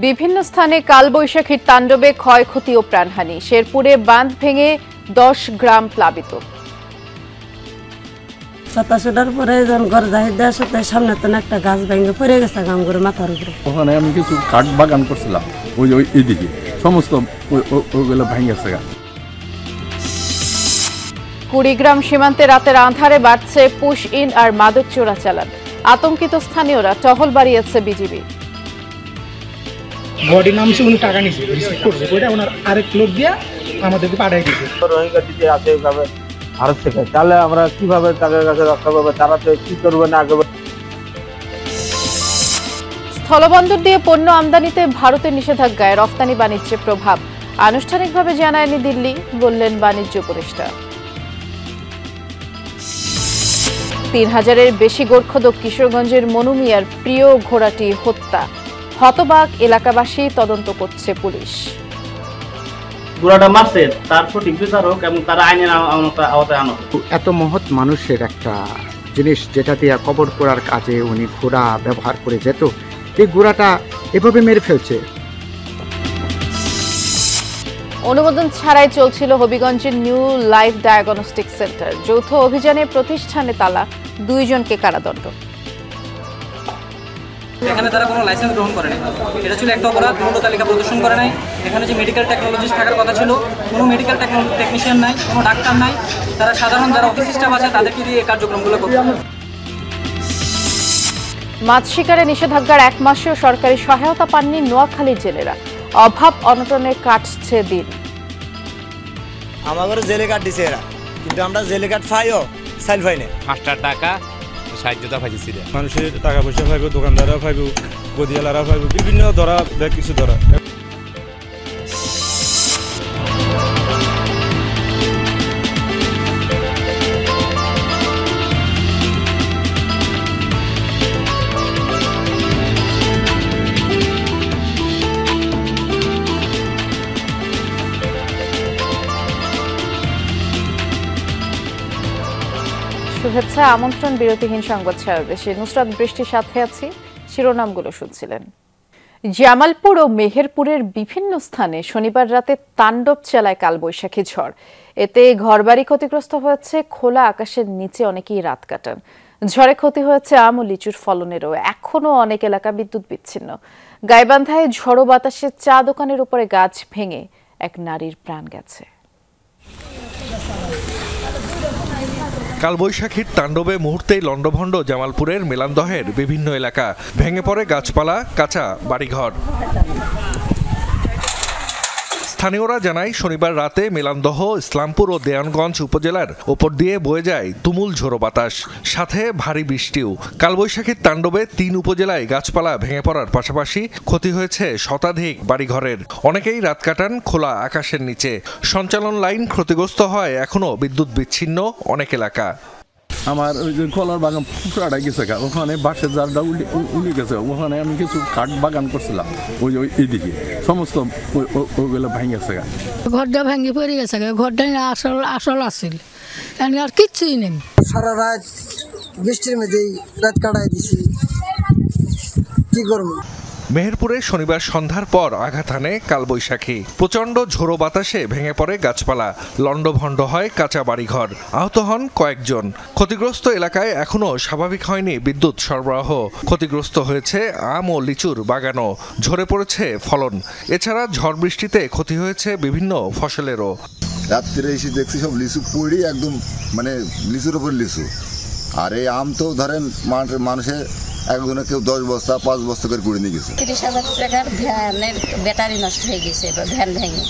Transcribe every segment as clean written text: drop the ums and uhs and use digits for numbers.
বিভিন্ন স্থানে কালবৈশাখীর তাণ্ডবে ক্ষয়ক্ষতি ও প্রাণহানি। শেরপুরে বাঁধ ভেঙে 10 গ্রাম প্লাবিত। সাতাশটার পরে যখন ঘর যাই দেয় সামনে তো একটা গাছ ভেঙে পড়ে গেছে গামগুলো মাথার উপরে। ওখানে আমি কিছু কাঠ বাগান করছিলাম, ওই এদিকে সমস্ত ওইগুলো ভেঙে গেছে। কুড়িগ্রাম সীমান্তে রাতের আঁধারে বাড়ছে পুশ ইন আর মাদক চোরাচালান। আতঙ্কিত স্থানীয়রা, টহল বাড়িয়েছে বিজিবি। বডি নামছে, উনি টাকা নিছে, রিসিভ করছে, ওইটা ওনার আরেক লোক দিয়ে আমাদেরকে পাঠিয়ে দিয়েছে। রোহিঙ্গা দিতে আসে এইভাবে ভারত থেকে, তাহলে আমরা কিভাবে তাদের কাছে রক্ষা পাবো? তারা তো কি করবে না করবে। স্থলবন্দর দিয়ে পণ্য আমদানিতে ভারতের নিষেধাজ্ঞায় রফতানি বাণিজ্যে প্রভাব আনুষ্ঠানিকভাবে জানায়নি দিল্লি, বললেন বাণিজ্য উপদেষ্টা। 3000-এর বেশি গোর্খদক কিশোরগঞ্জের মনু মিয়ার প্রিয় ঘোড়াটি হত্যা। হতবাক এলাকাবাসী, তদন্ত করছে পুলিশ। ঘোড়াটা মারছে, তার সঠিক বিচার হোক এবং তারা আইনের আওতায় আনা হোক। এত মহৎ মানুষের একটা জিনিস যেটা দিয়ে কবর করার কাজে উনি ঘোড়া ব্যবহার করে যেত, এই ঘোড়াটা এভাবে মেরে ফেলছে। অনুমোদন ছাড়াই চলছিল হবিগঞ্জের নিউ লাইফ ডায়াগনস্টিক সেন্টার। যৌথ অভিযানে প্রতিষ্ঠানে তালা, 2 জনকে কারাদণ্ড। এখানে তারা কোনো লাইসেন্স গ্রহণ করে নাই, এটা ছিল একটা অপরাধ। দণ্ড তালিকা প্রদর্শন করে নাই। এখানে যে মেডিকেল টেকনোলজিস্ট থাকার কথা ছিল, কোনো মেডিকেল টেকনিশিয়ান নাই, কোনো ডাক্তার নাই। তারা সাধারণ যারা অফিস স্টাফ আছে তাদেরকে দিয়ে এই কার্যক্রমগুলো করতে। মাছ শিকারে নিষেধাজ্ঞার 1 মাসেও সরকারি সহায়তা পাননি নোয়াখালীর জেলেরা। অভাব অনটনে কাটছে দিন। আমাদের জেলে কার্ড দিছে এরা, কিন্তু আমরা জেলে কার্ড পাইও সাইল পাই না। 5 টাকা সাহায্যতা পাইছিল। মানুষের টাকা পয়সা পাইব, দোকানদাররা পাইব, গদিয়ালারা পাইব, বিভিন্ন ধরা কিছু ধরা। শুভেচ্ছা, আমন্ত্রণ বিরতিহীন সংবাদ ছাড়া দেশে। নুসরাত বৃষ্টির সাথে আছি। শিরোনামগুলো শুনছিলেন। জামালপুর ও মেহেরপুরের বিভিন্ন স্থানে শনিবার রাতে তাণ্ডব চালায় কালবৈশাখী ঝড়। এতে ঘরবাড়ি ক্ষতিগ্রস্ত হয়েছে, খোলা আকাশের নিচে অনেকেই রাত কাটান। ঝড়ে ক্ষতি হয়েছে আম ও লিচুর ফলনেরও। এখনও অনেক এলাকা বিদ্যুৎ বিচ্ছিন্ন। গাইবান্ধায় ঝড়ো বাতাসে চা দোকানের উপরে গাছ ভেঙে এক নারীর প্রাণ গেছে। কালবৈশাখীর তাণ্ডবে মুহূর্তেই লন্ডভন্ড জামালপুরের মেলান্দহের বিভিন্ন এলাকা। ভেঙে পড়ে গাছপালা, কাঁচা বাড়িঘর। স্থানীয়রা জানায়, শনিবার রাতে মেলান্দহ, ইসলামপুর ও দেওয়ানগঞ্জ উপজেলার ওপর দিয়ে বয়ে যায় তুমুল ঝোড়ো বাতাস, সাথে ভারী বৃষ্টিও। কালবৈশাখীর তাণ্ডবে 3 উপজেলায় গাছপালা ভেঙে পড়ার পাশাপাশি ক্ষতি হয়েছে শতাধিক বাড়িঘরের। অনেকেই রাত কাটান খোলা আকাশের নিচে। সঞ্চালন লাইন ক্ষতিগ্রস্ত হয়, এখনও বিদ্যুৎ বিচ্ছিন্ন অনেক এলাকা। আমার ওই যে কলার বাগান পুকুরাটা গেছে, ওখানে বাঁশের জালটা উড়ে গেছে। ওখানে আমি কিছু কাঠ বাগান করছিলাম, ওই এদিকে সমস্ত ওইগুলো ভেঙে গেছে। ঘরটা ভেঙে পড়ে গেছে, ঘরটা আসল আসছিল, আর কিচ্ছুই নেই। সারা রাত বৃষ্টির মধ্যেই রাত কাটাই দিছি, কি করবো। মেহেরপুরে শনিবার সন্ধ্যার পর আঘাত হানে কালবৈশাখী। প্রচণ্ড ঝোড়ো বাতাসে ভেঙে পড়ে গাছপালা, লণ্ডভণ্ড হয় কাঁচা বাড়িঘর। আহত হন কয়েকজন। ক্ষতিগ্রস্ত এলাকায় এখনও স্বাভাবিক হয়নি বিদ্যুৎ সরবরাহ। ক্ষতিগ্রস্ত হয়েছে আম ও লিচুর বাগানও। ঝরে পড়েছে ফলন। এছাড়া ঝড় বৃষ্টিতে ক্ষতি হয়েছে বিভিন্ন ফসলেরও। রাত্রে এসে দেখছি সব লিচু পড়ি, একদম মানে লিচুর উপর লিচু। আর এই আম তো ধরেন মানুষের একজনে কেউ 10 বস্তা 5 বস্তা করে কুড়ে নিয়ে গেছে। 30,000 টাকার ভ্যানের ব্যাটারি নষ্ট হয়ে গেছে, ভ্যান ভেঙে,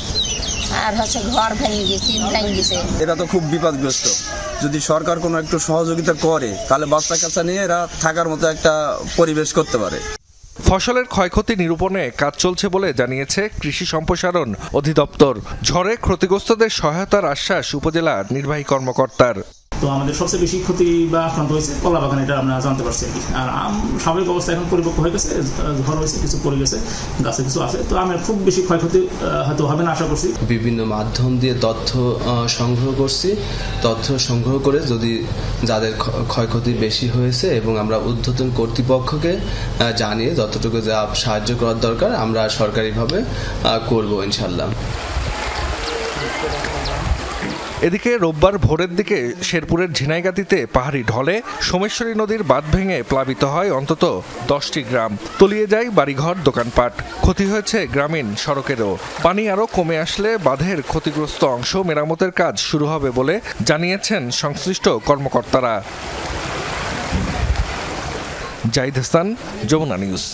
আর হচ্ছে ঘর ভেঙে গেছে, ভেঙে গেছে। এটা তো খুব বিপদগ্রস্ত। যদি সরকার কোনো একটু সহযোগিতা করে, তাহলে বাচ্চা কাচ্চা নিয়ে এরা থাকার মতো একটা পরিবেশ করতে পারে। ফসলের ক্ষয়ক্ষতি নিরূপণে কাজ চলছে বলে জানিয়েছে কৃষি সম্প্রসারণ অধিদপ্তর। ঝড়ে ক্ষতিগ্রস্তদের সহায়তার আশ্বাস উপজেলা নির্বাহী কর্মকর্তার। তো আমাদের সবচেয়ে বেশি ক্ষতি বা আক্রান্ত হয়েছে কলা বাগান, এটা আমরা জানতে পারছি আর কি। আর আম স্বাভাবিক অবস্থা এখন পরিপক্ক হয়ে গেছে, ঝড় হয়েছে, কিছু পড়ে গেছে, গাছে কিছু আছে, তো আমের খুব বেশি ক্ষয়ক্ষতি হয়তো হবে না আশা করছি। বিভিন্ন মাধ্যম দিয়ে তথ্য সংগ্রহ করছি, তথ্য সংগ্রহ করে যদি যাদের ক্ষয়ক্ষতি বেশি হয়েছে এবং আমরা ঊর্ধ্বতন কর্তৃপক্ষকে জানিয়ে যতটুকু যা সাহায্য করার দরকার আমরা সরকারিভাবে করব ইনশাল্লাহ। এদিকে রোববার ভোরের দিকে শেরপুরের ঝিনাইগাতিতে পাহাড়ি ঢলে সোমেশ্বরী নদীর বাঁধ ভেঙে প্লাবিত হয় অন্তত 10টি গ্রাম, তলিয়ে যায় বাড়িঘর, দোকানপাট, ক্ষতি হয়েছে গ্রামীণ সড়কেরও। পানি আরও কমে আসলে বাঁধের ক্ষতিগ্রস্ত অংশ মেরামতের কাজ শুরু হবে বলে জানিয়েছেন সংশ্লিষ্ট কর্মকর্তারা। জাহিদ হাসান, যমুনা নিউজ।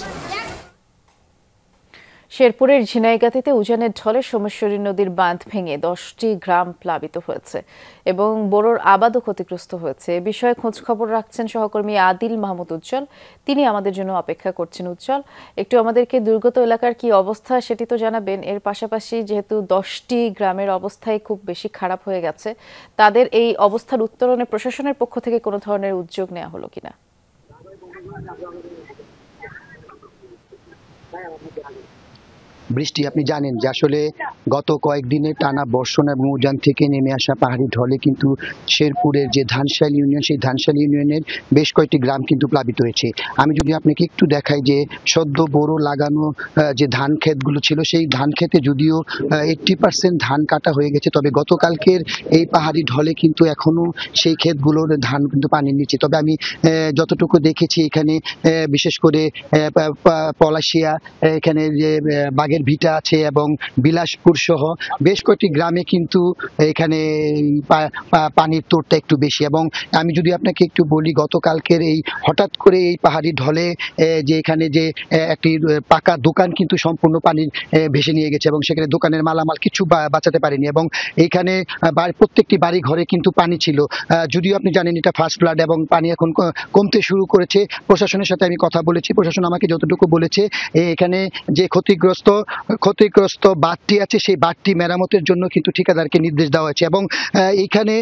শেরপুরের ঝিনাইগাতিতে উজানের ঢলে সোমেশ্বরী নদীর বাঁধ ভেঙে 10টি গ্রাম প্লাবিত হয়েছে এবং বোরোর আবাদও ক্ষতিগ্রস্ত হয়েছে। এ বিষয়ে খোঁজ খবর রাখছেন সহকর্মী আদিল মাহমুদ উজ্জ্বল, তিনি আমাদের জন্য অপেক্ষা করছেন। উজ্জ্বল, একটু আমাদেরকে দুর্গত এলাকার কি অবস্থা সেটি তো জানাবেন। এর পাশাপাশি যেহেতু 10টি গ্রামের অবস্থাই খুব বেশি খারাপ হয়ে গেছে, তাদের এই অবস্থার উত্তরণে প্রশাসনের পক্ষ থেকে কোনো ধরনের উদ্যোগ নেওয়া হলো কিনা? বৃষ্টি, আপনি জানেন যে আসলে গত কয়েকদিনে টানা বর্ষণ এবং উজান থেকে নেমে আসা পাহাড়ি ঢলে কিন্তু শেরপুরের যে ধানশাল ইউনিয়ন, সেই ধানশাল ইউনিয়নের বেশ কয়েকটি গ্রাম কিন্তু প্লাবিত হয়েছে। আমি যদি আপনাকে একটু দেখাই যে সদ্য বোরো লাগানো যে ধান ক্ষেতগুলো ছিল, সেই ধান ক্ষেতে যদিও 80% ধান কাটা হয়ে গেছে, তবে গতকালকের এই পাহাড়ি ঢলে কিন্তু এখনো সেই ক্ষেতগুলোর ধান কিন্তু পানির নিচে। তবে আমি যতটুকু দেখেছি এখানে বিশেষ করে পলাশিয়া, এখানে যে বাগের ভিটা আছে এবং বিলাসপুর সহ বেশ কয়েকটি গ্রামে কিন্তু এখানে পানির তোড়টা একটু বেশি। এবং আমি যদি আপনাকে একটু বলি, গতকালকের এই হঠাৎ করে এই পাহাড়ি ঢলে যে এখানে যে একটি পাকা দোকান কিন্তু সম্পূর্ণ পানির ভেসে নিয়ে গেছে এবং সেখানে দোকানের মালামাল কিছু বাঁচাতে পারেনি এবং এইখানে প্রত্যেকটি বাড়ি ঘরে কিন্তু পানি ছিল। যদিও আপনি জানেন এটা ফার্স্ট ফ্লাড এবং পানি এখন কমতে শুরু করেছে। প্রশাসনের সাথে আমি কথা বলেছি, প্রশাসন আমাকে যতটুকু বলেছে এখানে যে ক্ষতিগ্রস্ত বাঁধটি আছে সেই বাঁধটি মেরামতের জন্য কিন্তু ঠিকাদারকে নির্দেশ দেওয়া হয়েছে এবং এইখানে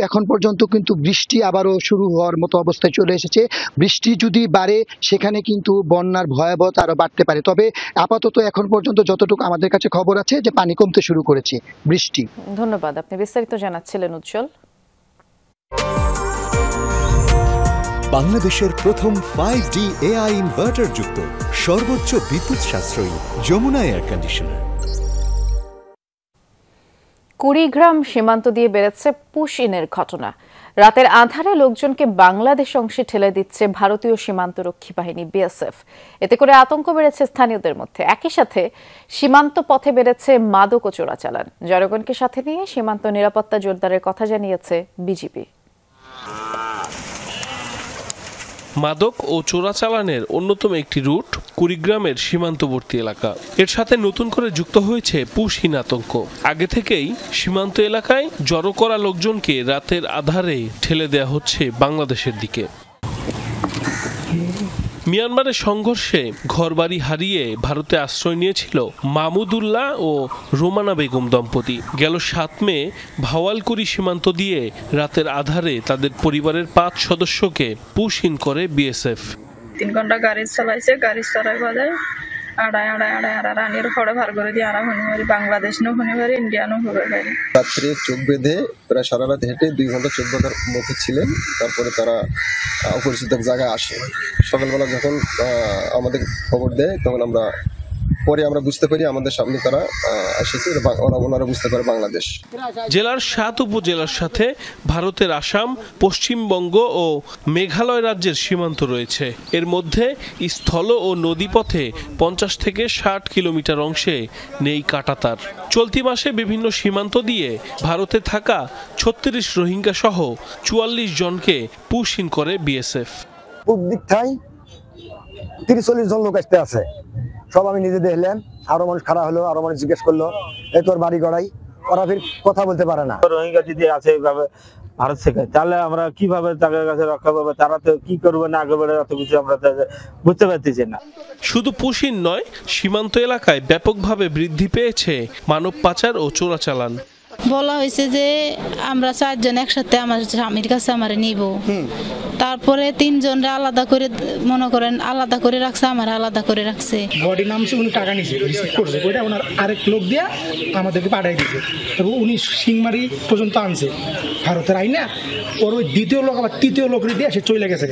এখন পর্যন্ত কিন্তু বৃষ্টি আবারও শুরু হওয়ার মতো অবস্থায় চলে এসেছে। বৃষ্টি যদি বাড়ে সেখানে কিন্তু বন্যার ভয়াবহতা আরো বাড়তে পারে। তবে আপাতত এখন পর্যন্ত যতটুকু আমাদের কাছে খবর আছে যে পানি কমতে শুরু করেছে। বৃষ্টি, ধন্যবাদ, আপনি বিস্তারিত জানাচ্ছিলেন উজ্জ্বল। বাংলাদেশের প্রথম 5D AI ইনভার্টার যুক্ত সর্বোচ্চ বিদ্যুৎ সাশ্রয়ী যমুনা এয়ার কন্ডিশনার। কুড়িগ্রাম সীমান্ত দিয়ে বেড়েছে পুশ ইনের ঘটনা। রাতের আঁধারে লোকজনকে বাংলাদেশ অংশে ঠেলে দিচ্ছে ভারতীয় সীমান্তরক্ষী বাহিনী বিএসএফ। এতে করে আতঙ্ক বেড়েছে স্থানীয়দের মধ্যে। একই সাথে সীমান্ত পথে বেড়েছে মাদক ও চোরাচালান। জনগণকে সাথে নিয়ে সীমান্ত নিরাপত্তা জোরদারের কথা জানিয়েছে বিজিবি। মাদক ও চোরাচালানের অন্যতম একটি রুট কুড়িগ্রামের সীমান্তবর্তী এলাকা। এর সাথে নতুন করে যুক্ত হয়েছে পুশহীন আতঙ্ক। আগে থেকেই সীমান্ত এলাকায় জড়ো করা লোকজনকে রাতের আধারে ঠেলে দেয়া হচ্ছে বাংলাদেশের দিকে। মিয়ানমারের সংঘর্ষে ঘরবাড়ি হারিয়ে ভারতে আশ্রয় নিয়েছিল মাহমুদুল্লাহ ও রোমানা বেগম দম্পতি। গেল 7 মে ভাওয়ালকুড়ি সীমান্ত দিয়ে রাতের আধারে তাদের পরিবারের 5 সদস্যকে পুশহীন করে বিএসএফ। 3 ঘন্টা গাড়ি চালাইছে, গাড়ি চলাই বাজায় আড়াই রানির ফড়ে ভার করে দিয়ে আরা হনিবারি বাংলাদেশ নো হনিবারি ইন্ডিয়া নো হবে পারি। রাত্রে চোখ বেঁধে প্রায় সারা রাত হেঁটে 2 ঘন্টা 14 ঘন্টার মধ্যে ছিলেন। তারপরে তারা অপরিচিত জায়গায় আসে। সকালবেলা যখন আমাদের খবর দেয় তখন আমরা বুঝতে পারি আমাদের সামনে তারা এসেছে, ওনারা বুঝতে পারে বাংলাদেশ। জেলার 7 উপজেলার সাথে ভারতের আসাম, পশ্চিমবঙ্গ ও মেঘালয় রাজ্যের সীমান্ত রয়েছে। এর মধ্যে স্থল ও নদীপথে 50 থেকে 60 কিলোমিটার অংশে নেই কাঁটাতার। চলতি মাসে বিভিন্ন সীমান্ত দিয়ে ভারতে থাকা 36 রোহিঙ্গা সহ 44 জনকে পুশহীন করে বিএসএফ। পূব দিক থেকে 30-40 জন লোক আসতে আছে। সব আমি নিজে দেখলাম, আরো মানুষ খারাপ হলো, আরো মানুষ জিজ্ঞেস করলো এই তোর বাড়ি গড়াই, ওরা ফির কথা বলতে পারে না। রোহিঙ্গা যদি আছে এইভাবে ভারত থেকে, তাহলে আমরা কিভাবে তাদের কাছে রক্ষা পাবো, তারা তো কি করবে না করবে এত কিছু আমরা বুঝতে পারতেছি না। শুধু পুশহীন নয়, সীমান্ত এলাকায় ব্যাপকভাবে বৃদ্ধি পেয়েছে মানব পাচার ও চোরাচালান। বলা হয়েছে যে আমরা 4 জন একসাথে আমার স্বামীর কাছে আমার নিব, তারপরে 3 জনরা আলাদা করে মনে করেন আলাদা করে রাখছে, আমার আলাদা করে রাখছে। বডি নামছে, উনি টাকা নিছে, রিসিভ করছে, ওইটা ওনার আরেক লোক দিয়া আমাদেরকে পাঠাই দিয়েছে এবং উনি সিংমারি পর্যন্ত আনছে ভারতের আইনা। ওর ওই দ্বিতীয় লোক আবার তৃতীয় লোক দিয়ে সে চলে গেছে।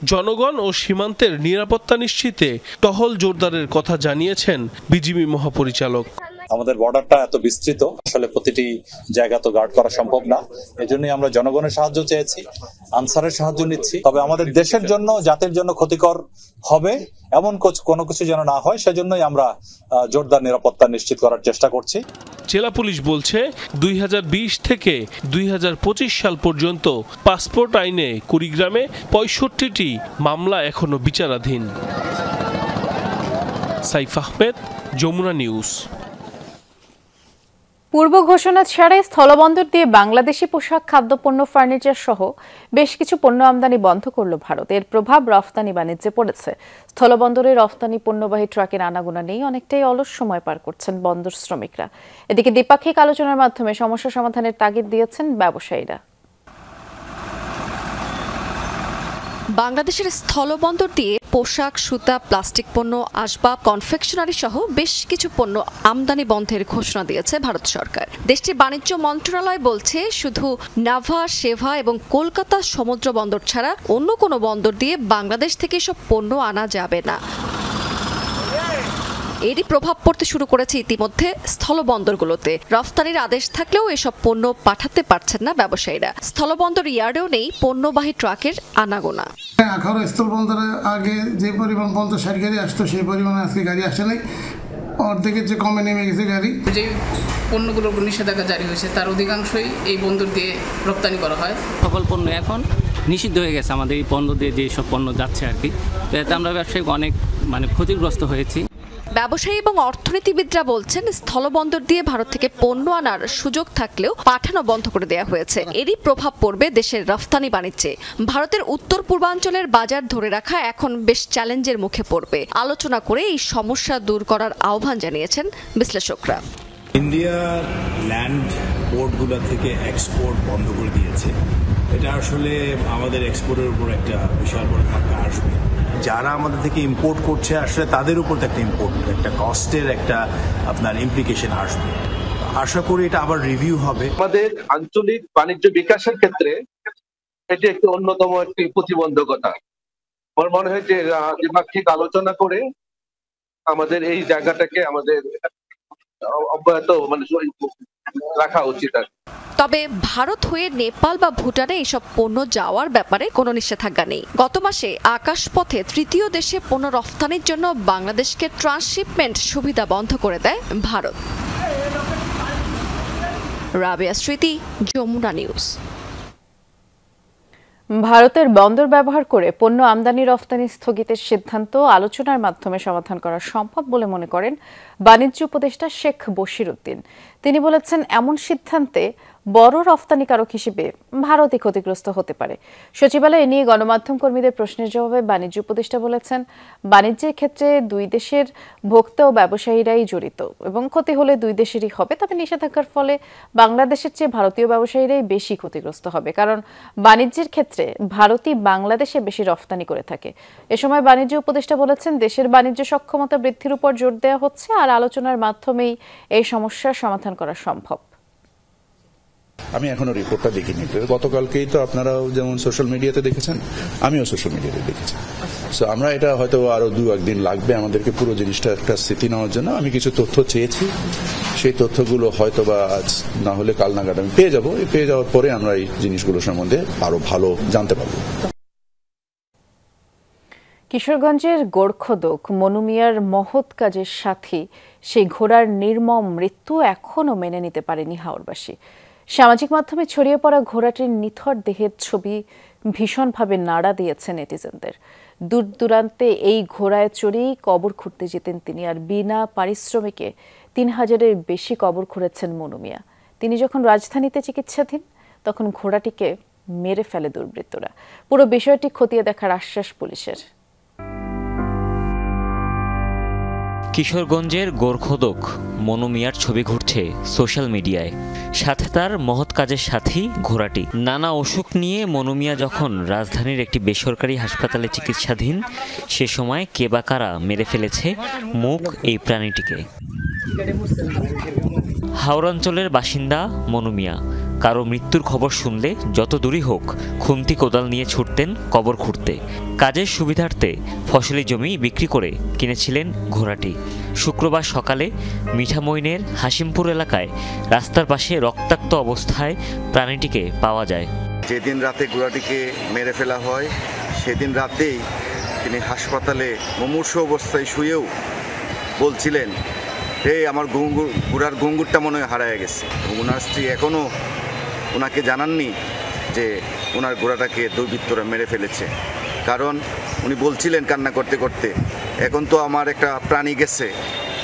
জনগণ ও সীমান্তের নিরাপত্তা নিশ্চিতে টহল জোরদারের কথা জানিয়েছেন বিজিবি মহাপরিচালক। আমাদের বর্ডারটা এত বিস্তৃত, আসলে প্রতিটি জায়গা তো গার্ড করা সম্ভব না। এজন্যই আমরা জনগণের সাহায্য চেয়েছি, আনসারের সাহায্য নিচ্ছি। তবে আমাদের দেশের জন্য, জাতির জন্য ক্ষতিকর হবে এমন কোনো কিছু যেন না হয়, সেজন্যই আমরা জোরদার নিরাপত্তা নিশ্চিত করার চেষ্টা করছি। জেলা পুলিশ বলছে 2020 থেকে 2025 সাল পর্যন্ত পাসপোর্ট আইনে কুড়িগ্রামে 65টি মামলা এখনো বিচারাধীন। সাইফ আহমেদ, যমুনা নিউজ। পূর্ব ঘোষণা ছাড়াই স্থলবন্দর দিয়ে বাংলাদেশি পোশাক, খাদ্যপণ্য, ফার্নিচার সহ বেশ কিছু পণ্য আমদানি বন্ধ করল ভারত। এর প্রভাব রফতানি বাণিজ্যে পড়েছে। স্থলবন্দরে রফতানি পণ্যবাহী ট্রাকের আনাগোনা নেই, অনেকটাই অলস সময় পার করছেন বন্দর শ্রমিকরা। এদিকে দ্বিপাক্ষিক আলোচনার মাধ্যমে সমস্যা সমাধানের তাগিদ দিয়েছেন ব্যবসায়ীরা। বাংলাদেশের স্থলবন্দর দিয়ে পোশাক, সুতা, প্লাস্টিক পণ্য, আসবাব, কনফেকশনারি সহ বেশ কিছু পণ্য আমদানি বন্ধের ঘোষণা দিয়েছে ভারত সরকার। দেশটির বাণিজ্য মন্ত্রণালয় বলছে শুধু নাভা, সেভা এবং কলকাতা সমুদ্র বন্দর ছাড়া অন্য কোনো বন্দর দিয়ে বাংলাদেশ থেকে এসব পণ্য আনা যাবে না। এরই প্রভাব পড়তে শুরু করেছে ইতিমধ্যে স্থলবন্দরগুলোতে। রফতানির আদেশ থাকলেও এসব পণ্য পাঠাতে পারছেন না ব্যবসায়ীরা। স্থলবন্দর ইয়ার্ডেও নেই পণ্যবাহী ট্রাকের আনাগোনা। আখাউড়া স্থলবন্দরে আগে যে পরিমাণ 50-60 গাড়ি আসতো, সেই পরিমাণে আজকে গাড়ি আসে নাই, অর্ধেকের যে কমে নেমে গেছে গাড়ি। যে পণ্যগুলোর উপর নিষেধাজ্ঞা জারি হয়েছে তার অধিকাংশই এই বন্দর দিয়ে রপ্তানি করা হয়। সকল পণ্য এখন নিষিদ্ধ হয়ে গেছে আমাদের এই বন্দর দিয়ে যেসব পণ্য যাচ্ছে আর কি। তো এতে আমরা ব্যবসায়িক অনেক ক্ষতিগ্রস্ত হয়েছি। ব্যবসায়ী এবং অর্থনীতিবিদরা বলছেন স্থলবন্দর দিয়ে ভারত থেকে পণ্য আনার সুযোগ থাকলেও পাঠানো বন্ধ করে দেওয়া হয়েছে। এরই প্রভাব পড়বে দেশের রফতানি বাণিজ্যে। ভারতের উত্তর পূর্বাঞ্চলের বাজার ধরে রাখা এখন বেশ চ্যালেঞ্জের মুখে পড়বে। আলোচনা করে এই সমস্যা দূর করার আহ্বান জানিয়েছেন বিশ্লেষকরা। ইন্ডিয়া ল্যান্ড পোর্টগুলো থেকে এক্সপোর্ট বন্ধ করে দিয়েছে। এটা আসলে আমাদের এক্সপোর্টের উপর একটা বিশাল বড় ধাক্কা আসবে। যারা আমাদের থেকে ইম্পোর্ট করছে আসলে তাদের উপর একটা কস্টের একটা আপনার ইমপ্লিকেশন আসবে। আশা করি এটা আবার রিভিউ হবে। আমাদের আঞ্চলিক বাণিজ্য বিকাশের ক্ষেত্রে এটি একটি অন্যতম একটি প্রতিবন্ধকতা। আমার মনে হয় যে দ্বিপাক্ষিক আলোচনা করে আমাদের এই জায়গাটাকে আমাদের অব্যাহত রাখা উচিত। তবে ভারত হয়ে নেপাল বা ভুটানে এসব পণ্য যাওয়ার ব্যাপারে কোনো নিষেধাজ্ঞা নেই। গত মাসে আকাশপথে তৃতীয় দেশে পণ্য রফতানির জন্য বাংলাদেশকে ট্রান্সশিপমেন্ট সুবিধা বন্ধ করে দেয় ভারত। রাবেয়া স্মৃতি, যমুনা নিউজ। ভারতের বন্দর ব্যবহার করে পণ্য আমদানি রফতানি স্থগিতের সিদ্ধান্ত আলোচনার মাধ্যমে সমাধান করা সম্ভব বলে মনে করেন বাণিজ্য উপদেষ্টা শেখ বশির উদ্দিন। তিনি বলেছেন, এমন সিদ্ধান্তে বড় রফতানিকারক হিসেবে ভারতই ক্ষতিগ্রস্ত হতে পারে। সচিবালয়ে নিয়ে গণমাধ্যম কর্মীদের প্রশ্নের জবাবে বাণিজ্য উপদেষ্টা বলেছেন, বাণিজ্যের ক্ষেত্রে দুই দেশের ভোক্তা ও ব্যবসায়ীরাই জড়িত এবং ক্ষতি হলে দুই দেশেরই হবে। তবে নিষেধাজ্ঞার ফলে বাংলাদেশের চেয়ে ভারতীয় ব্যবসায়ীরাই বেশি ক্ষতিগ্রস্ত হবে, কারণ বাণিজ্যের ক্ষেত্রে ভারতই বাংলাদেশে বেশি রফতানি করে থাকে। এ সময় বাণিজ্য উপদেষ্টা বলেছেন, দেশের বাণিজ্য সক্ষমতা বৃদ্ধির উপর জোর দেওয়া হচ্ছে আর আলোচনার মাধ্যমেই এই সমস্যার সমাধান করা সম্ভব। আমি এখনো রিপোর্টটা দেখিনি। গতকালকেই তো আপনারাও যেমন সোশ্যাল মিডিয়াতে দেখেছেন, আমিও সোশ্যাল মিডিয়াতে দেখেছি। সো আমরা এটা হয়তো আরো 2-1 দিন লাগবে আমাদেরকে পুরো জিনিসটা একটা স্থিতি নেওয়ার জন্য। আমি কিছু তথ্য চেয়েছি, সেই তথ্যগুলো হয়তো বা আজ না হলে কাল নাগাদ আমি পেয়ে যাব। পেয়ে যাওয়ার পরে আমরা এই জিনিসগুলো সম্বন্ধে আরো ভালো জানতে পারবো। কিশোরগঞ্জের গোর্খদোক মনু মিয়ার মহৎ কাজের সাথী সেই ঘোড়ার নির্মম মৃত্যু এখনও মেনে নিতে পারেনি হাওরবাসী। সামাজিক মাধ্যমে ছড়িয়ে পড়া ঘোড়াটির নিথর দেহের ছবি ভীষণভাবে নাড়া দিয়েছে নেটিজেনদের। দূর দূরান্তে এই ঘোড়ায় চড়েই কবর খুঁড়তে যেতেন তিনি, আর বিনা পারিশ্রমিকে 3000-এর বেশি কবর খুঁড়েছেন মনু মিয়া। তিনি যখন রাজধানীতে চিকিৎসাধীন তখন ঘোড়াটিকে মেরে ফেলে দুর্বৃত্তরা। পুরো বিষয়টি খতিয়ে দেখার আশ্বাস পুলিশের। কিশোরগঞ্জের গোরখোদক মনু মিয়ার ছবি ঘুরছে সোশ্যাল মিডিয়ায়, সাথে তার মহৎ কাজের সাথী ঘোড়াটি। নানা অসুখ নিয়ে মনু মিয়া যখন রাজধানীর একটি বেসরকারি হাসপাতালে চিকিৎসাধীন, সে সময় কে বা কারা মেরে ফেলেছে মুখ এই প্রাণীটিকে। হাওড়াঞ্চলের বাসিন্দা মনু মিয়া কারো মৃত্যুর খবর শুনলে যত দূরই হোক খুন্তি কোদাল নিয়ে ছুটতেন কবর খুঁড়তে। কাজের সুবিধার্থে ফসলি জমি বিক্রি করে কিনেছিলেন ঘোড়াটি। শুক্রবার সকালে মিঠামইনের হাসিমপুর এলাকায় রাস্তার পাশে রক্তাক্ত অবস্থায় প্রাণীটিকে পাওয়া যায়। যেদিন রাতে ঘোড়াটিকে মেরে ফেলা হয় সেদিন রাতেই তিনি হাসপাতালে মুমূর্ষ অবস্থায় শুয়েও বলছিলেন, হে আমার ঘোড়ার ঘুঙ্গুরটা মনে হয় হারায় গেছে। ওনার স্ত্রী এখনও ওনাকে জানাননি যে ওনার ঘোড়াটাকে দুর্বৃত্তরা মেরে ফেলেছে, কারণ উনি বলছিলেন কান্না করতে করতে, এখন তো আমার একটা প্রাণী গেছে,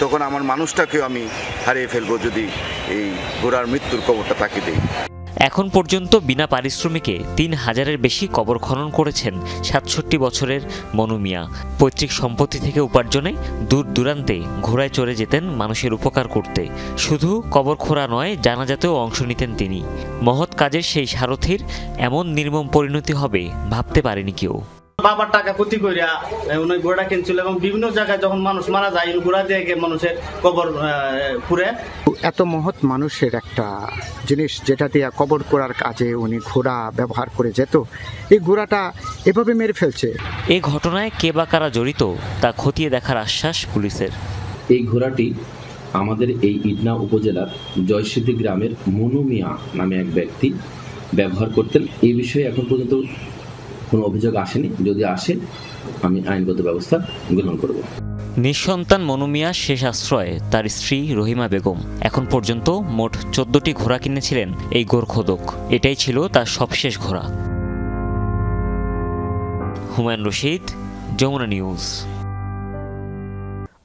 তখন আমার মানুষটাকেও আমি হারিয়ে ফেলবো যদি এই ঘোড়ার মৃত্যুর খবরটা তাকে দেই। এখন পর্যন্ত বিনা পারিশ্রমিকে ৩,০০০-এর বেশি কবর খনন করেছেন ৬৭ বছরের মনু মিয়া। পৈতৃক সম্পত্তি থেকে উপার্জনে দূর দূরান্তে ঘোড়ায় চড়ে যেতেন মানুষের উপকার করতে। শুধু কবর খোঁড়া নয়, জানাজাতেও অংশ নিতেন তিনি। মহৎ কাজের সেই সারথীর এমন নির্মম পরিণতি হবে ভাবতে পারেনি কেউ। বাবার টাকা ক্ষতি করিয়া উনি ঘোড়া কিনছিল এবং বিভিন্ন জায়গায় যখন মানুষ মারা যায় ঘোড়া দিয়ে মানুষের কবর খুঁড়ে। এত মহৎ মানুষের একটা জিনিস যেটা দিয়ে কবর করার কাজে উনি ঘোড়া ব্যবহার করে যেত, এই ঘোড়াটা এভাবে মেরে ফেলছে। এই ঘটনায় কে বা কারা জড়িত তা খতিয়ে দেখার আশ্বাস পুলিশের। এই ঘোড়াটি আমাদের এই ইটনা উপজেলার জয়সিদ্ধি গ্রামের মনু মিয়া নামে এক ব্যক্তি ব্যবহার করতেন। এই বিষয়ে এখন পর্যন্ত কোনো অভিযোগ আসেনি। যদি আসে আমি আইনগত ব্যবস্থা গ্রহণ করব। নিঃসন্তান মনু মিয়া শেষ আশ্রয়ে তার স্ত্রী রহিমা বেগম। এখন পর্যন্ত মোট 14টি ঘোড়া কিনেছিলেন এই গোরখোদক। এটাই ছিল তার সবশেষ ঘোড়া। হুমায়ুন রশিদ, যমুনা নিউজ।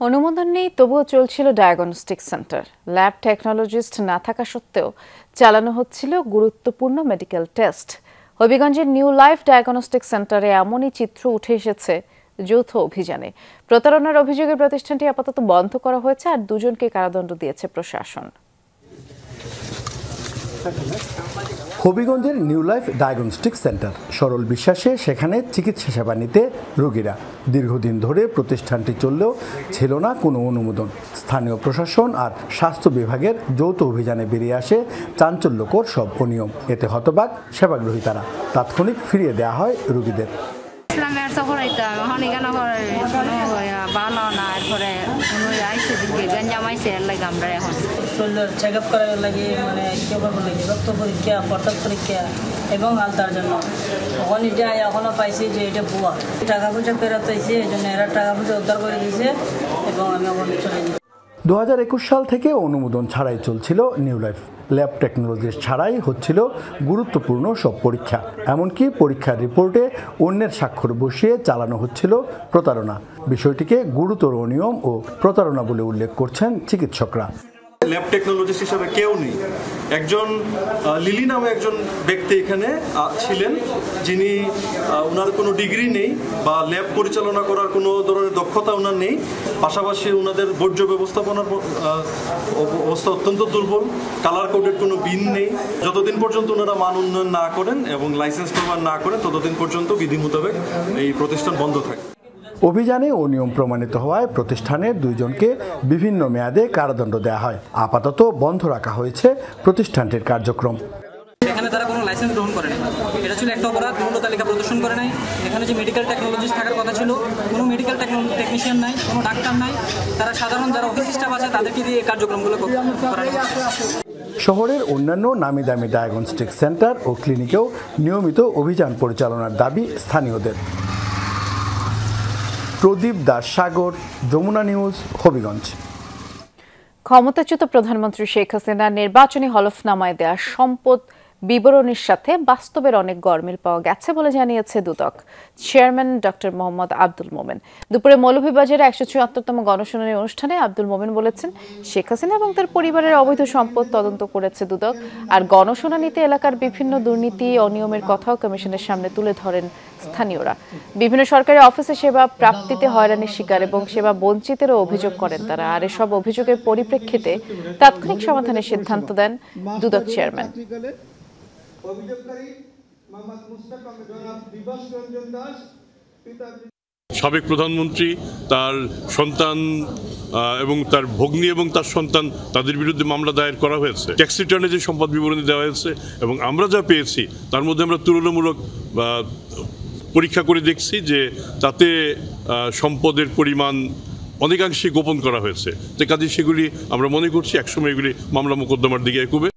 অনুমোদন নেই, তবুও চলছিল ডায়াগনস্টিক সেন্টার। ল্যাব টেকনোলজিস্ট না থাকা সত্ত্বেও চালানো হচ্ছিল গুরুত্বপূর্ণ মেডিকেল টেস্ট। হবিগঞ্জের নিউ লাইফ ডায়াগনস্টিক সেন্টারে এমনই চিত্র উঠে এসেছে যৌথ অভিযানে। প্রতারণার অভিযোগে প্রতিষ্ঠানটি আপাতত বন্ধ করা হয়েছে, আর 2 জনকে কারাদণ্ড দিয়েছে প্রশাসন। হবিগঞ্জের নিউ লাইফ ডায়াগনস্টিক সেন্টার, সরল বিশ্বাসে সেখানে চিকিৎসা সেবা নিতে রোগীরা। দীর্ঘদিন ধরে প্রতিষ্ঠানটি চললেও ছিল না কোনো অনুমোদন। স্থানীয় প্রশাসন আর স্বাস্থ্য বিভাগের যৌথ অভিযানে বেরিয়ে আসে চাঞ্চল্যকর সব অনিয়ম। এতে হতবাক সেবাগ্রহীতারা। তাৎক্ষণিক ফিরিয়ে দেওয়া হয় রোগীদের। চেক আপ করার লাগে, মানে রক্ত পরীক্ষা, প্রস্রাব পরীক্ষা এবং আলতার জন্য ওখানে যাই এখনো পাইছি যে এটা ভুয়া। টাকা পয়সা ফেরত হয়েছে, এই জন্য এরা টাকা পয়সা উদ্ধার করে দিয়েছে এবং আমি এখন চলে যাই। 2021 সাল থেকে অনুমোদন ছাড়াই চলছিল নিউ লাইফ। ল্যাব টেকনোলজির ছাড়াই হচ্ছিল গুরুত্বপূর্ণ সব পরীক্ষা। এমনকি পরীক্ষার রিপোর্টে অন্যের স্বাক্ষর বসিয়ে চালানো হচ্ছিল প্রতারণা। বিষয়টিকে গুরুতর অনিয়ম ও প্রতারণা বলে উল্লেখ করছেন চিকিৎসকরা। ল্যাব টেকনোলজিস্ট হিসাবে কেউ নেই। একজন লিলি নামে একজন ব্যক্তি এখানে ছিলেন, যিনি ওনার কোনো ডিগ্রি নেই বা ল্যাব পরিচালনা করার কোনো ধরনের দক্ষতা ওনার নেই। পাশাপাশি ওনাদের বর্জ্য ব্যবস্থাপনার অবস্থা অত্যন্ত দুর্বল। কালার কোডের কোনো বিন নেই। যতদিন পর্যন্ত ওনারা মান উন্নয়ন না করেন এবং লাইসেন্স প্রমাণ না করেন, ততদিন পর্যন্ত বিধি মোতাবেক এই প্রতিষ্ঠান বন্ধ থাকে। অভিযানে অনিয়ম প্রমাণিত হওয়ায় প্রতিষ্ঠানের 2 জনকে বিভিন্ন মেয়াদে কারাদণ্ড দেওয়া হয়। আপাতত বন্ধ রাখা হয়েছে প্রতিষ্ঠানটির কার্যক্রম। এখানে তারা কোনো লাইসেন্স গ্রহণ করে নাই, এটা ছিল একটা অপরাধ। মূল্য তালিকা প্রদর্শন করে নাই। এখানে যে মেডিকেল টেকনোলজিস্ট থাকার কথা ছিল, কোনো মেডিকেল টেকনিশিয়ান নাই, কোনো ডাক্তার নাই। তারা সাধারণ যারা অফিস স্টাফ আছে তাদেরকে দিয়ে এই কার্যক্রমগুলো করা। শহরের অন্যান্য নামি দামি ডায়াগনস্টিক সেন্টার ও ক্লিনিকেও নিয়মিত অভিযান পরিচালনার দাবি স্থানীয়দের। প্রদীপ দাস সাগর, যমুনা নিউজ, হবিগঞ্জ। ক্ষমতাচ্যুত প্রধানমন্ত্রী শেখ হাসিনা নির্বাচনী হলফনামায় দেয়া সম্পদ বিবরণীর সাথে বাস্তবের অনেক গরমিল পাওয়া গেছে বলে জানিয়েছে দুদক চেয়ারম্যান ডক্টর মোহাম্মদ আব্দুল মোমেন। দুপুরে মৌলভীবাজারে ১৭৪তম গণশুনানি অনুষ্ঠানে আব্দুল মোমেন বলেছেন, শেখ হাসিনা এবং তার পরিবারের অবৈধ সম্পদ তদন্ত করেছে দুদক, আর গণশুনানিতে এলাকার বিভিন্ন দুর্নীতি অনিয়মের কথাও কমিশনের সামনে তুলে ধরেন স্থানীয়রা। বিভিন্ন সরকারি অফিসে সেবা প্রাপ্তিতে হয়রানির শিকার এবং সেবা বঞ্চিতেরও অভিযোগ করেন তারা। আর এসব অভিযোগের পরিপ্রেক্ষিতে তাৎক্ষণিক সমাধানের সিদ্ধান্ত দেন দুদক চেয়ারম্যান। সাবেক প্রধানমন্ত্রী, তার সন্তান এবং তার ভগ্নী এবং তার সন্তান, তাদের বিরুদ্ধে মামলা দায়ের করা হয়েছে। ট্যাক্স রিটার্নে যে সম্পদ বিবরণী দেওয়া হয়েছে এবং আমরা যা পেয়েছি তার মধ্যে আমরা তুলনামূলক পরীক্ষা করে দেখছি যে তাতে সম্পদের পরিমাণ অনেকাংশে গোপন করা হয়েছে। যে কাজে সেগুলি আমরা মনে করছি একসময় এগুলি মামলা মোকদ্দমার দিকে এগোবে।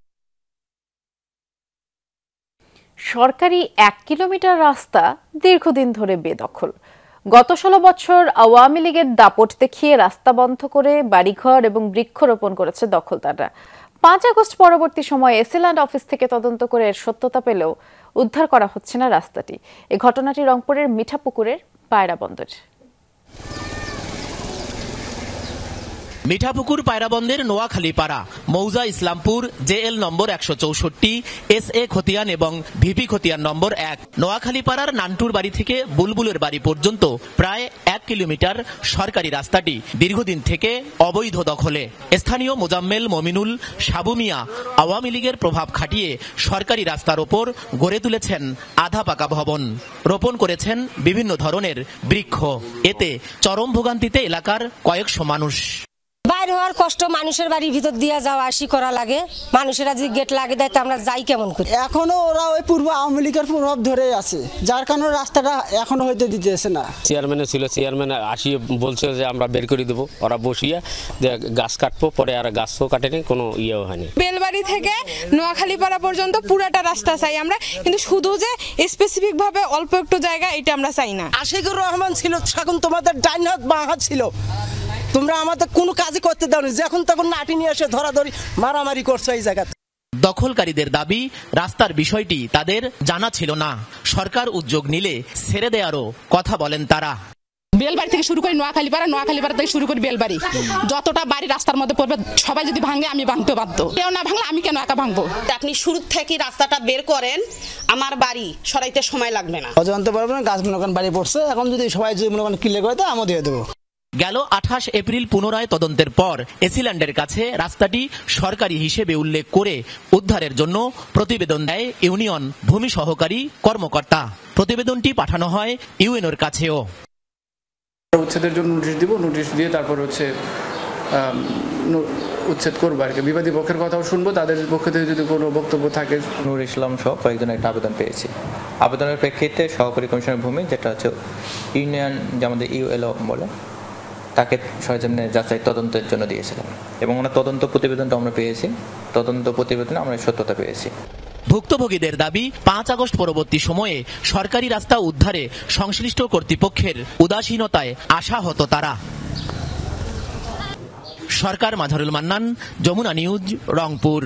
সরকারি ১ কিলোমিটার রাস্তা দীর্ঘদিন ধরে বেদখল। গত ১৬ বছর আওয়ামী লীগের দাপট দেখিয়ে রাস্তা বন্ধ করে বাড়িঘর এবং বৃক্ষরোপণ করেছে দখলদাররা। ৫ আগস্ট পরবর্তী সময়ে এসিল্যান্ড অফিস থেকে তদন্ত করে এর সত্যতা পেলেও উদ্ধার করা হচ্ছে না রাস্তাটি। এই ঘটনাটি রংপুরের মিঠাপুকুরের পায়রা বন্দর। মিঠাপুকুর পায়রাবন্দের নোয়াখালী পাড়া, মৌজা ইসলামপুর, জেএল নম্বর ১৬৪, SA খতিয়ান এবং ভিপি খতিয়ান নম্বর ১। নোয়াখালী পাড়ার নান্টুর বাড়ি থেকে বুলবুলের বাড়ি পর্যন্ত প্রায় ১ কিলোমিটার সরকারি রাস্তাটি দীর্ঘদিন থেকে অবৈধ দখলে। স্থানীয় মোজাম্মেল, মমিনুল, সাবু মিয়া আওয়ামী লীগের প্রভাব খাটিয়ে সরকারি রাস্তার ওপর গড়ে তুলেছেন আধা পাকা ভবন, রোপণ করেছেন বিভিন্ন ধরনের বৃক্ষ। এতে চরম ভোগান্তিতে এলাকার কয়েকশো মানুষ। বাইরে হওয়ার কষ্ট, মানুষের বাড়ির ভিতর দিয়ে যাওয়া আসি করা লাগে। মানুষেরা যদি গেট লাগে দেয় তো আমরা যাই কেমন করি? এখনো ওরা ওই পূর্ব আওয়ামী লীগের প্রভাব ধরে আছে, যার কারণে রাস্তাটা এখনো হইতে দিতেছে না। চেয়ারম্যানে ছিল, চেয়ারম্যান আসিয়ে বলছে যে আমরা বের করে দেবো, ওরা বসিয়ে যে গাছ কাটবো, পরে আর গাছও কাটেনি, কোনো ইয়েও হয়নি। বেলবাড়ি থেকে নোয়াখালী পাড়া পর্যন্ত পুরাটা রাস্তা চাই আমরা, কিন্তু শুধু যে স্পেসিফিক ভাবে অল্প একটু জায়গা এটা আমরা চাই না। আশিকুর রহমান ছিল তখন তোমাদের ডাইন হাত বাঁ হাত ছিল, তোমরা আমাদের কোনো কাজই করতে দাওনি, যখন তখন লাঠি নিয়ে এসে ধরাধরি মারামারি করছো এই জায়গাতে। দখলকারীদের দাবি, রাস্তার বিষয়টি তাদের জানা ছিল না, সরকার উদ্যোগ নিলে ছেড়ে দেওয়ারও কথা বলেন তারা। বেলবাড়ি থেকে শুরু করে নোয়াখালী পাড়া, নোয়াখালী পাড়া থেকে শুরু করে বেলবাড়ি, যতটা বাড়ি রাস্তার মধ্যে পড়বে সবাই যদি ভাঙে আমি ভাঙতে বাধ্য, কেউ না ভাঙলে আমি কেন একা ভাঙবো? আপনি শুরু থেকে রাস্তাটা বের করেন, আমার বাড়ি সরাইতে সময় লাগবে না। জানতে পারবেন না গাছ মনে করেন বাড়ি পড়ছে, এখন যদি সবাই যদি মনে করেন ক্লিয়ার করে দেয় আমি দিয়ে দেবো। গেল ২৮ এপ্রিল পুনরায় তদন্তের পর এসিল্যান্ডের কাছে রাস্তাটি সরকারি হিসেবে উল্লেখ করে উদ্ধারের জন্য প্রতিবেদন দেয় ইউনিয়ন ভূমি সহকারী কর্মকর্তা। প্রতিবেদনটি পাঠানো হয় ইউএনওর কাছেও। উচ্ছেদের জন্য নোটিশ দিব, নোটিশ দিয়ে তারপর উচ্ছেদ করবো আর কি। বিবাদী পক্ষের কথাও শুনবো, তাদের পক্ষ থেকে যদি কোনো বক্তব্য থাকে। নূর ইসলাম সহ কয়েকজন একটা আবেদন পেয়েছি। আবেদনের প্রেক্ষিতে সহকারী কমিশনার ভূমি, যেটা হচ্ছে ইউনিয়ন, যে আমাদের ইউএলও বলে, তাকে সরজমিনে যাচাই তদন্তের জন্য দিয়েছিলাম এবং ওনার তদন্ত প্রতিবেদনটা আমরা পেয়েছি। তদন্ত প্রতিবেদনে আমরা সত্যতা পেয়েছি। ভুক্তভোগীদের দাবি, ৫ আগস্ট পরবর্তী সময়ে সরকারি রাস্তা উদ্ধারে সংশ্লিষ্ট কর্তৃপক্ষের উদাসীনতায় আশাহত তারা। সরকার, মাঝারুল মান্নান, যমুনা নিউজ, রংপুর।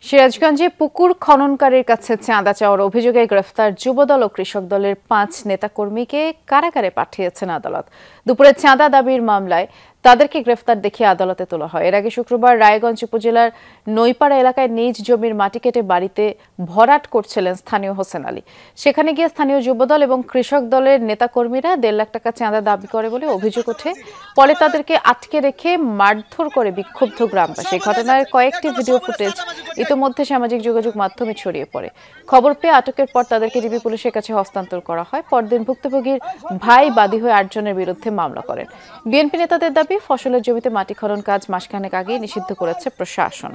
সিরাজগঞ্জে পুকুর খননকারীর কাছে চাঁদা চাওয়ার অভিযোগে গ্রেফতার যুবদল ও কৃষক দলের ৫ নেতাকর্মীকে কারাগারে পাঠিয়েছেন আদালত। দুপুরে চাঁদা দাবির মামলায় তাদেরকে গ্রেফতার দেখিয়ে আদালতে তোলা হয়। এর আগে শুক্রবার রায়গঞ্জ উপজেলার নইপাড়া এলাকায় নিজ জমির মাটি কেটে বাড়িতে ভরাট করছিলেন স্থানীয় হোসেন আলী। সেখানে গিয়ে স্থানীয় যুবদল এবং কৃষক দলের নেতাকর্মীরা ১.৫ লাখ টাকা চাঁদা দাবি করে বলে অভিযোগ ওঠে। পরে তাদেরকে আটকে রেখে মারধর করে বিক্ষুব্ধ গ্রামবাসী। ঘটনার কয়েকটি ভিডিও ফুটেজ ইতিমধ্যে সামাজিক যোগাযোগ মাধ্যমে ছড়িয়ে পড়ে। খবর পেয়ে আটকের পর তাদেরকে ডিবি পুলিশের কাছে হস্তান্তর করা হয়। পরদিন ভুক্তভোগীর ভাই বাদী হয়ে ৮ জনের বিরুদ্ধে মামলা করেন। বিএনপি নেতাদের দাবি, ফসলের জমিতে মাটি খনন কাজ মাসখানেক আগেই নিষিদ্ধ করেছে প্রশাসন।